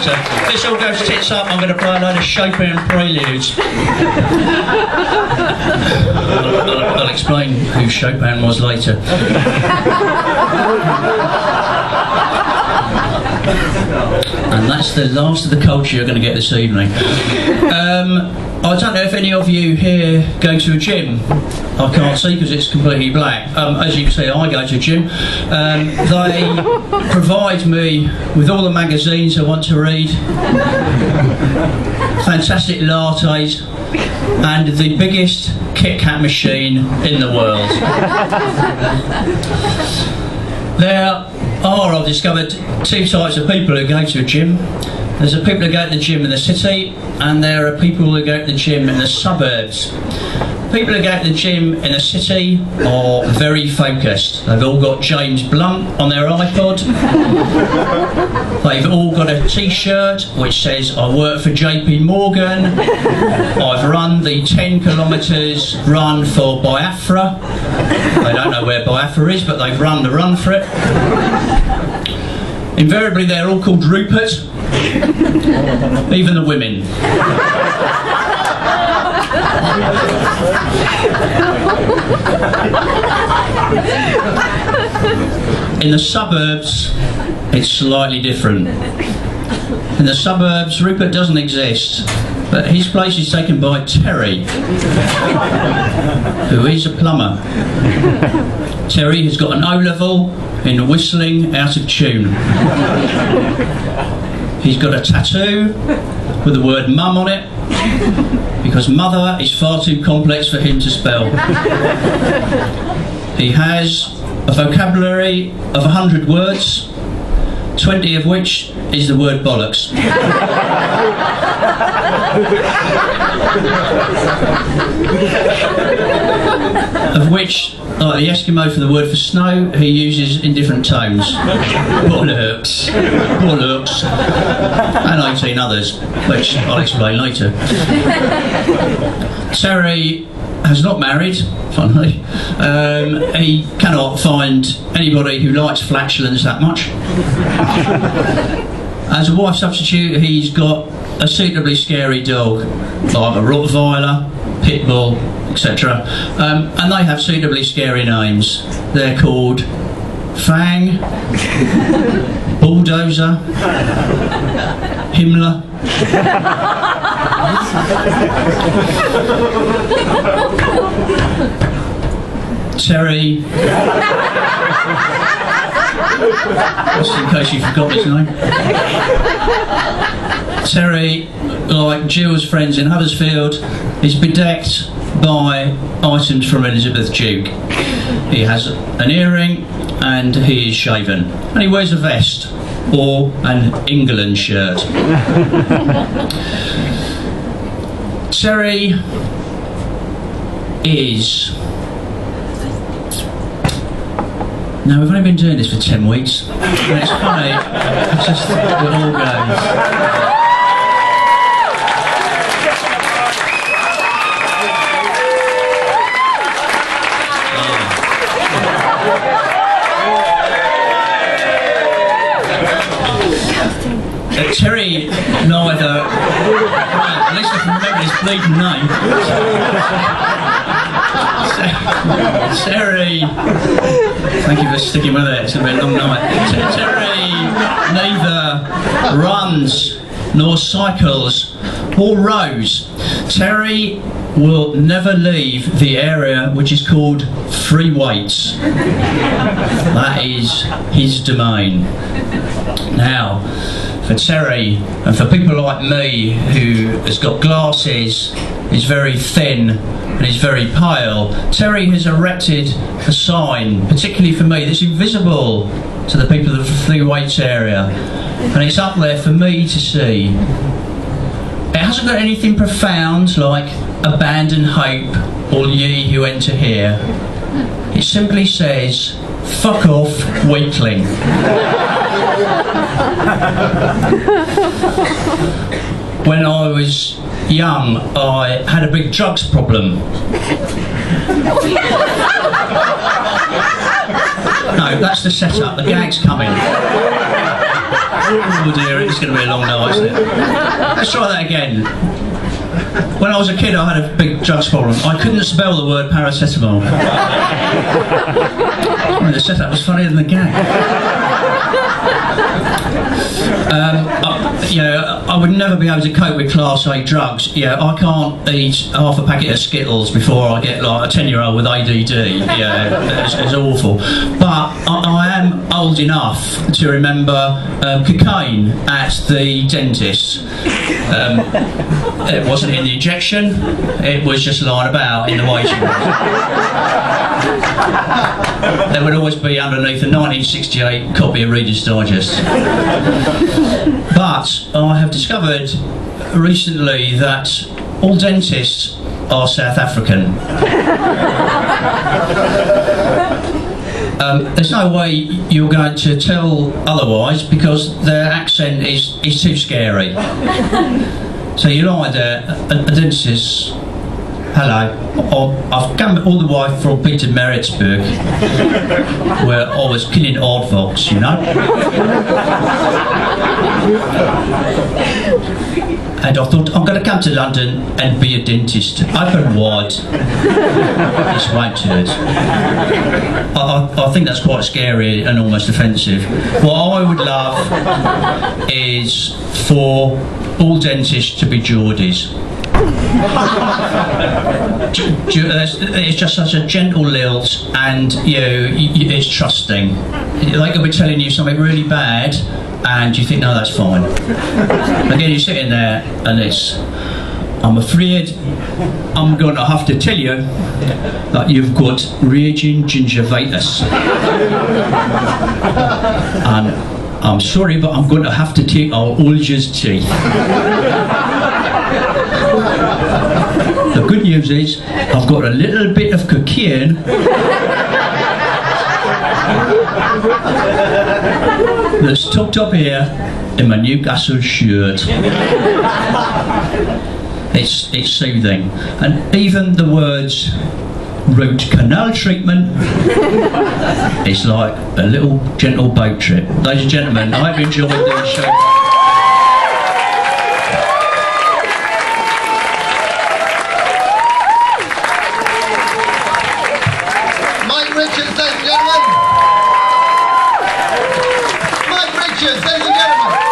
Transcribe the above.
later. If this all goes tits up, I'm going to play a load of Chopin preludes. I'll explain who Chopin was later. And that's the last of the culture you're going to get this evening. I don't know if any of you here go to a gym. I can't see because it's completely black. As you can see, I go to a gym. They provide me with all the magazines I want to read, fantastic lattes, and the biggest Kit Kat machine in the world. I've discovered two types of people who go to a gym. There's the people who go to the gym in the city, and there are people who go to the gym in the suburbs. People who go to the gym in the city are very focused. They've all got James Blunt on their iPod. They've all got a t-shirt which says, I work for JP Morgan. I've run the 10 kilometres run for Biafra. They don't know where Biafra is, but they've run the run for it. Invariably they're all called Rupert, even the women. In the suburbs, it's slightly different. In the suburbs, Rupert doesn't exist, but his place is taken by Terry, who is a plumber. Terry has got an O-level in whistling out of tune. He's got a tattoo with the word mum on it, because mother is far too complex for him to spell. He has a vocabulary of 100 words, 20 of which is the word bollocks. Of which, like the Eskimo for the word for snow, he uses in different tones. Bollocks, bollocks, and 18 others, which I'll explain later. Terry has not married, funnily. He cannot find anybody who likes flatulence that much. As a wife substitute, he's got a suitably scary dog, like a Rottweiler, Pitbull, etc. And they have suitably scary names. They're called Fang, Bulldozer, Himmler. Terry, just in case you forgot his name. Terry, like Jill's friends in Huddersfield, is bedecked by items from Elizabeth Duke. He has an earring and he is shaven, and he wears a vest or an England shirt. Terry is... Now, we've only been doing this for 10 weeks, and it's funny, it's just it all goes. Terry neither, at least I can remember his bleeding name. Terry, thank you for sticking with it, it's going to be a long night. Terry neither runs nor cycles or rows. Terry will never leave the area which is called free weights. That is his domain. Now, for Terry, and for people like me who has got glasses, is very thin and is very pale, Terry has erected a sign, particularly for me, that's invisible to the people of the free weights area, and it's up there for me to see. It hasn't got anything profound like abandon hope, all ye who enter here. It simply says, fuck off, weakling. When I was young, I had a big drugs problem. No, that's the setup, the gag's coming. Oh dear, it's going to be a long night, isn't it? Let's try that again. When I was a kid, I had a big drugs problem. I couldn't spell the word paracetamol. Well, the setup was funnier than the gag. I would never be able to cope with Class A drugs. I can't eat half a packet of Skittles before I get like a 10-year-old with ADD. It's awful. But I am old enough to remember cocaine at the dentist. It wasn't in the injection, it was just lying about in the waiting room. There would always be underneath a 1968 copy of Reader's Digest. But I have discovered recently that all dentists are South African. There's no way you're going to tell otherwise because their accent is too scary. So you lie there, and the dentist says, "Hello, I've come all the way from Pietermaritzburg, where I was killing aardvarks, you know. And I thought, I'm going to come to London and be a dentist. Open wide. This won't hurt." I think that's quite scary and almost offensive. What I would love is for all dentists to be Geordies. It's just such a gentle lilt, and it's trusting. They could be telling you something really bad and you think, no, that's fine. Again, you're sitting there and it's, "I'm afraid I'm going to have to tell you that you've got raging gingivitis. And I'm sorry, but I'm going to have to take out all your teeth. The good news is I've got a little bit of cocaine that's tucked up here in my Newcastle shirt." It's soothing, and even the words "root canal treatment" is like a little gentle boat trip. Ladies and gentlemen, I hope you enjoyed the show. Ladies and gentlemen.